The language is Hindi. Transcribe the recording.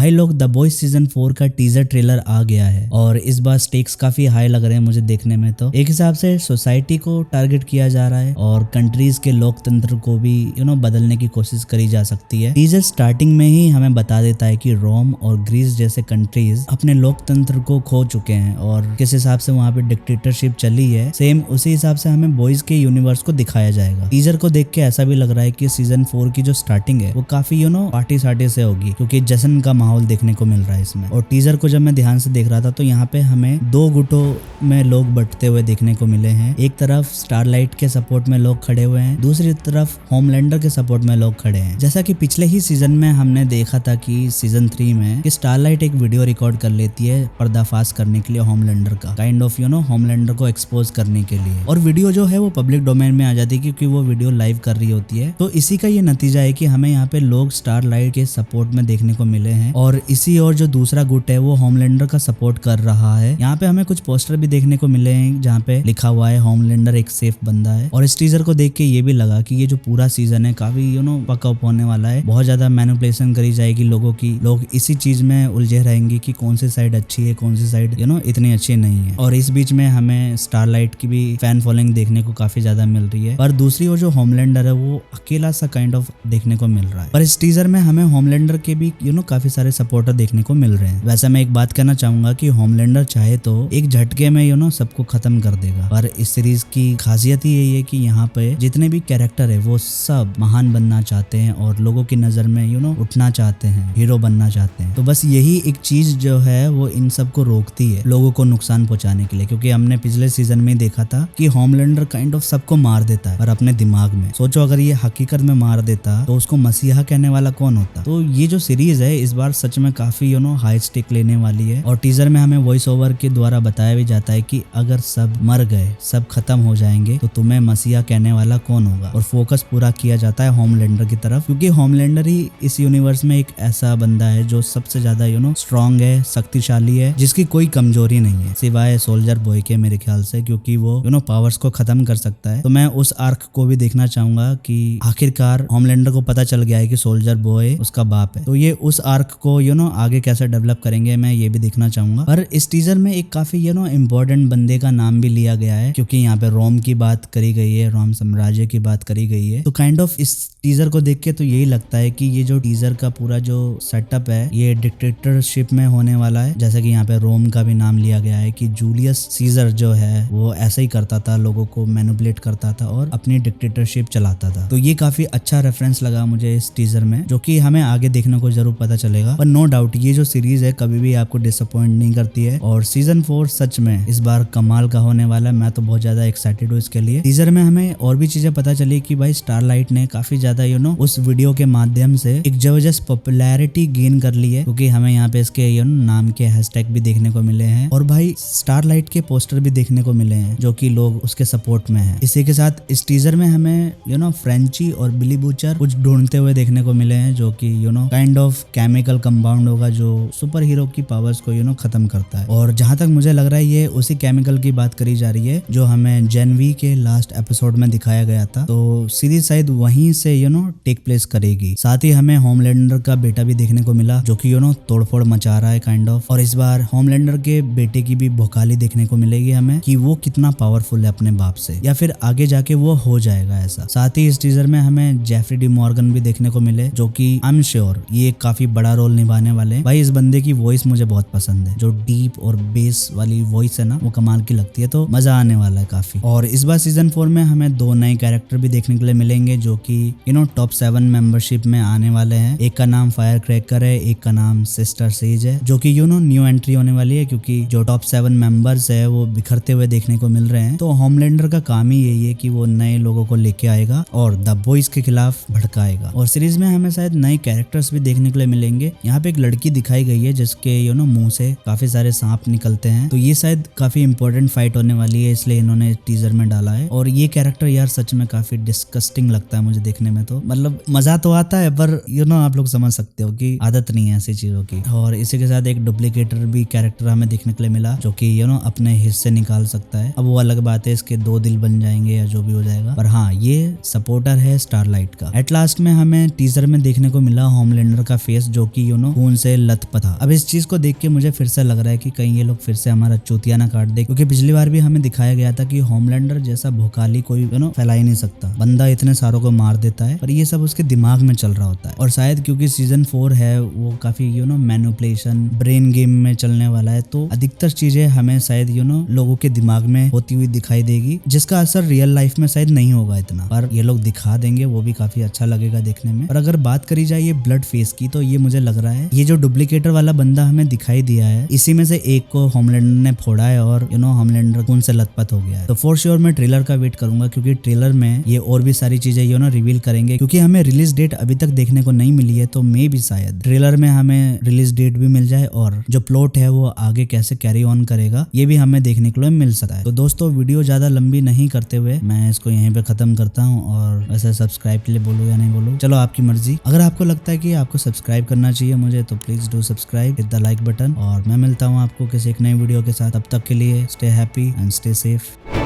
भाई लोग द बॉयज सीजन 4 का टीजर ट्रेलर आ गया है और इस बार स्टेक्स काफी हाई लग रहे हैं मुझे देखने में। तो एक हिसाब से सोसाइटी को टारगेट किया जा रहा है और कंट्रीज के लोकतंत्र को भी बदलने की कोशिश करी जा सकती है। टीजर स्टार्टिंग में ही हमें बता देता है कि रोम और ग्रीस जैसे कंट्रीज अपने लोकतंत्र को खो चुके हैं और किस हिसाब से वहाँ पे डिक्टेटरशिप चली है, सेम उसी हिसाब से हमें बॉयज के यूनिवर्स को दिखाया जाएगा। टीजर को देख के ऐसा भी लग रहा है कि सीजन 4 की जो स्टार्टिंग है वो काफी पार्टी सार्टी से होगी, क्योंकि जश्न का माहौल देखने को मिल रहा है इसमें। और टीजर को जब मैं ध्यान से देख रहा था तो यहाँ पे हमें दो गुटों में लोग बंटते हुए देखने को मिले हैं। एक तरफ स्टारलाइट के सपोर्ट में लोग खड़े हुए हैं, दूसरी तरफ होमलैंडर के सपोर्ट में लोग खड़े हैं। जैसा कि पिछले ही सीजन में हमने देखा था कि सीजन 3 में कि स्टारलाइट एक वीडियो रिकॉर्ड कर लेती है पर्दाफाश करने के लिए होमलैंडर का, काइंड ऑफ होमलैंडर को एक्सपोज करने के लिए, और वीडियो जो है वो पब्लिक डोमेन में आ जाती है क्योंकि वो वीडियो लाइव कर रही होती है। तो इसी का ये नतीजा है कि हमें यहाँ पे लोग स्टारलाइट के सपोर्ट में देखने को मिले हैं और इसी और जो दूसरा गुट है वो होमलैंडर का सपोर्ट कर रहा है। यहाँ पे हमें कुछ पोस्टर भी देखने को मिले हैं जहाँ पे लिखा हुआ है होमलैंडर एक सेफ बंदा है। और इस टीजर को देख के ये भी लगा कि ये जो पूरा सीजन है काफी पकअप होने वाला है, बहुत ज्यादा मैनिपुलेशन करी जाएगी लोगों की, लोग इसी चीज में उलझे रहेंगे कि कौन सी साइड अच्छी है कौन सी साइड इतनी अच्छी नहीं है। और इस बीच में हमें स्टारलाइट की भी फैन फॉलोइंग देखने को काफी ज्यादा मिल रही है, पर दूसरी ओर जो होमलैंडर है वो अकेला सा काइंड ऑफ देखने को मिल रहा है। पर इस टीजर में हमें होमलैंडर के भी काफी सारे सपोर्टर देखने को मिल रहे हैं। वैसे मैं एक बात कहना चाहूंगा कि होमलैंडर चाहे तो एक झटके में सबको खत्म कर देगा, पर इस सीरीज की खासियत ही यही है कि यहाँ पे जितने भी कैरेक्टर है वो सब महान बनना चाहते हैं और लोगों की नजर में उठना चाहते हैं, हीरो बनना चाहते हैं। तो बस यही एक चीज जो है वो इन सब को रोकती है लोगों को नुकसान पहुंचाने के लिए, क्योंकि हमने पिछले सीजन में देखा था कि होमलैंडर काइंड ऑफ सबको मार देता है पर अपने दिमाग में। सोचो अगर ये हकीकत में मार देता तो उसको मसीहा कहने वाला कौन होता। तो ये जो सीरीज है इस बार सच में काफी हाई स्टिक लेने वाली है। और टीजर में हमें वॉइस ओवर के द्वारा बताया भी जाता है कि अगर सब मर गए, सब खत्म हो जाएंगे तो तुम्हें मसीहा कहने वाला कौन होगा। और फोकस पूरा किया जाता है होमलैंडर की तरफ, क्योंकि होमलैंडर ही इस यूनिवर्स में एक ऐसा बंदा है जो सबसे ज्यादा स्ट्रांग है, शक्तिशाली है, जिसकी कोई कमजोरी नहीं है सिवाय सोल्जर बॉय के मेरे ख्याल से, क्योंकि वो पावर्स को खत्म कर सकता है। तो मैं उस आर्क को भी देखना चाहूंगा कि आखिरकार होमलैंडर को पता चल गया है कि सोल्जर बॉय उसका बाप है, तो ये उस आर्क को आगे कैसे डेवलप करेंगे मैं ये भी देखना चाहूंगा। पर इस टीजर में एक काफी इम्पोर्टेंट बंदे का नाम भी लिया गया है, क्योंकि यहाँ पे रोम की बात करी गई है, रोम साम्राज्य की बात करी गई है। तो काइंड ऑफ इस टीजर को देख के तो यही लगता है कि ये जो टीजर का पूरा जो सेटअप है ये डिक्टेटरशिप में होने वाला है। जैसे कि यहाँ पे रोम का भी नाम लिया गया है कि जूलियस सीजर जो है वो ऐसा ही करता था, लोगों को मैनिपुलेट करता था और अपनी डिक्टेटरशिप चलाता था। तो ये काफी अच्छा रेफरेंस लगा मुझे इस टीजर में, जो कि हमें आगे देखने को जरूर पता चलेगा। पर नो डाउट ये जो सीरीज है कभी भी आपको डिसअपॉइंट नहीं करती है और सीजन 4 सच में इस बार कमाल का होने वाला है। मैं तो बहुत ज्यादा एक्साइटेड हूँ इसके लिए। टीजर में हमें और भी चीजें पता चली कि भाई स्टारलाइट ने काफी ज्यादा उस वीडियो के माध्यम से एक जबरदस्त पॉपुलैरिटी गेन कर ली है, क्योंकि हमें यहाँ पे इसके नाम के हैशटैग भी देखने को मिले हैं और भाई स्टारलाइट के पोस्टर भी देखने को मिले हैं जो कि लोग उसके सपोर्ट में हैं। इसी के साथ इस टीजर में हमें फ्रेंची और बिली बूचर कुछ ढूंढते हुए देखने को मिले हैं, जो कि काइंड ऑफ केमिकल कंपाउंड होगा जो सुपर हीरो की पावर्स को खत्म करता है। और जहां तक मुझे लग रहा है ये उसी केमिकल की बात करी जा रही है जो हमें जेन वी के लास्ट एपिसोड में दिखाया गया था। तो सीरीज शायद वहीं से टेक प्लेस करेगी। साथ ही हमें होमलैंडर का बेटा भी देखने को मिला जो कि तोड़फोड़ मचा रहा है काइंड ऑफ। और इस बार होमलैंडर के बेटे की भी भौकाली देखने को मिलेगी हमें कि वो कितना पावरफुल है अपने बाप से, या फिर आगे जाके वो हो जाएगा ऐसा। साथ ही इस टीजर में हमें जेफरी डी मॉर्गन भी देखने को मिले, जो कि आई एम श्योर ये काफी बड़ा रोल निभाने वाले हैं। भाई इस बंदे की वॉइस मुझे बहुत पसंद है, जो डीप और बेस वाली वॉइस है ना वो कमाल की लगती है, तो मजा आने वाला है काफी। और इस बार सीजन 4 में हमें 2 नए कैरेक्टर भी देखने के लिए मिलेंगे जो कि टॉप 7 मेंबरशिप में आने वाले हैं। एक का नाम फायर क्रैकर है, एक का नाम सिस्टर सेज है, जो कि न्यू एंट्री होने वाली है, क्योंकि जो टॉप 7 मेंबर्स है वो बिखरते हुए देखने को मिल रहे हैं। तो होमलैंडर का काम ही यही है कि वो नए लोगों को लेके आएगा और द बॉयज के खिलाफ भड़काएगा। और सीरीज में हमें शायद नए कैरेक्टर्स भी देखने के लिए मिलेंगे। यहाँ पे एक लड़की दिखाई गई है जिसके मुंह से काफी सारे सांप निकलते हैं, तो ये शायद काफी इंपॉर्टेंट फाइट होने वाली है, इसलिए इन्होंने टीजर में डाला है। और ये कैरेक्टर यार सच में काफी डिस्कस्टिंग लगता है मुझे देखने में, तो मतलब मजा तो आता है पर आप लोग समझ सकते हो कि आदत नहीं है ऐसी चीजों की। और इसी के साथ एक डुप्लीकेटर भी कैरेक्टर हमें देखने के लिए मिला, जो कि अपने हिस्से निकाल सकता है। अब वो अलग बात है इसके 2 दिल बन जाएंगे या जो भी हो जाएगा, पर हाँ ये सपोर्टर है स्टारलाइट का। एट लास्ट में हमें टीजर में देखने को मिला होमलैंडर का फेस, जो कि खून से लथपथ था। अब इस चीज को देख के मुझे फिर से लग रहा है कि कहीं ये लोग फिर से हमारा चूतिया ना काट दे, क्योंकि पिछली बार भी हमें दिखाया गया था कि होमलैंडर जैसा भोकाली कोई फैला ही नहीं सकता। बंदा इतने सारों को मार देता है, पर ये सब उसके दिमाग में चल रहा होता है। और शायद क्योंकि सीजन 4 है वो काफी मैनिपुलेशन ब्रेन गेम में चलने वाला है, तो अधिकतर चीजें हमें शायद लोगों के दिमाग में होती हुई दिखाई देगी, जिसका असर रियल लाइफ में शायद नहीं होगा इतना, पर ये लोग दिखा देंगे, वो भी काफी अच्छा लगेगा देखने में। और अगर बात करी जाए ये ब्लड फेस की, तो ये मुझे लग रहा है ये जो डुप्लीकेटर वाला बंदा हमें दिखाई दिया है, इसी में से एक को होमलैंडर ने फोड़ा है और होमलैंडर खून से लथपथ हो गया है। तो फॉर श्योर मैं ट्रेलर का वेट करूंगा, क्योंकि ट्रेलर में ये और भी सारी चीजें रिवील करेंगे, क्योंकि हमें रिलीज डेट अभी तक देखने को नहीं मिली है, तो मे भी शायद ट्रेलर में हमें रिलीज डेट भी मिल जाए और जो प्लॉट है वो आगे कैसे कैरी ऑन करेगा ये भी हमें देखने के लिए मिल सकता है। तो दोस्तों वीडियो ज्यादा लंबी नहीं करते हुए मैं इसको यहीं पे खत्म करता हूँ। और वैसे सब्सक्राइब के लिए बोलूँ या नहीं बोलूँ, चलो आपकी मर्जी। अगर आपको लगता है कि आपको सब्सक्राइब करना चाहिए मुझे, तो please do subscribe, hit the like button. और मैं मिलता हूँ आपको किसी एक नई वीडियो के साथ। तब तक के लिए stay happy and stay safe.